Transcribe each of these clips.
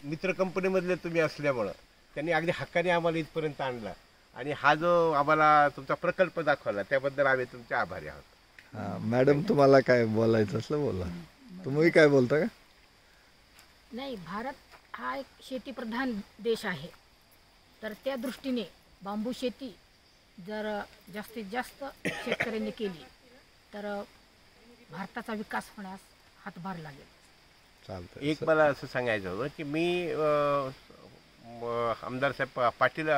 मित्र कंपनीमधले तुम्ही असल्यामुळं त्यांनी अगदी हक्काने आम्हाला इथपर्यंत आणला आणि हा जो आम्हाला तुमचा प्रकल्प दाखवला त्याबद्दल आम्ही तुमचे आभारी आहोत. मॅडम तुम्हाला काय बोलायचं असलं बोला. तुम्ही काय बोलता का? नाही, भारत हा एक शेतीप्रधान देश आहे, तर त्या दृष्टीने बांबू शेती जर जास्तीत जास्त शेतकऱ्यांनी केली तर भारताचा विकास होण्यास हातभार लागेल. चालतं. एक मला असं सांगायचं होतं की मी आमदार साहेब पाटील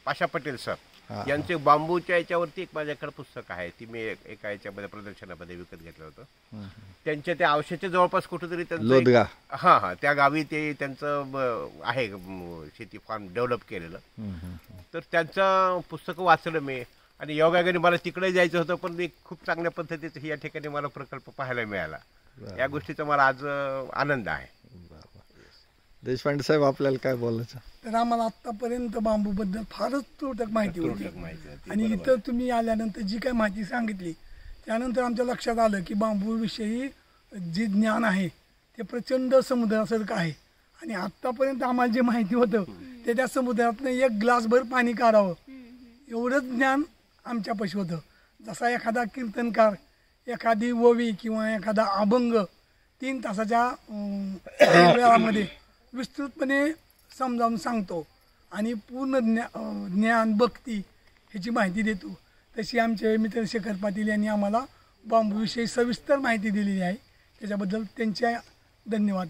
पाशा पटेल सर यांचे बांबूच्या याच्यावरती एक माझ्याकडे पुस्तक आहे, ती मी एका याच्यामध्ये प्रदर्शनामध्ये विकत घेतलं होतं. त्यांच्या त्या औषधाच्या जवळपास कुठेतरी त्यांचं हां त्या गावी ते त्यांचं आहे शेती फार्म डेव्हलप केलेलं. तर त्यांचं पुस्तकं वाचलं मी आणि योगायोगाने मला तिकडे जायचं होतं, पण मी खूप चांगल्या पद्धतीचं या ठिकाणी मला प्रकल्प पाहायला मिळाला. या गोष्टीचा मला आज आनंद आहे. देशपांडे साहेब आपल्याला काय बोलायचं? तर आम्हाला आत्तापर्यंत बांबूबद्दल फारच तुटक माहिती होती आणि इथं तुम्ही आल्यानंतर जी काय माहिती सांगितली त्यानंतर आमच्या लक्षात आलं की बांबूविषयी जे ज्ञान आहे ते प्रचंड समुद्रासारखं आहे आणि आत्तापर्यंत आम्हाला जे माहिती होतं ते त्या समुद्रातनं एक ग्लासभर पाणी काढावं एवढंच ज्ञान आमच्यापाशी होतं. जसा एखादा कीर्तनकार एखादी ओवी किंवा एखादा अभंग 3 तासाच्या वेळामध्ये विस्तृतपणे समजावून सांगतो आणि पूर्ण ज्ञान भक्ती ह्याची माहिती देतो, तशी आमचे मित्र शेखर पाटील यांनी आम्हाला बांबूविषयी सविस्तर माहिती दिलेली आहे. त्याच्याबद्दल त्यांचे धन्यवाद.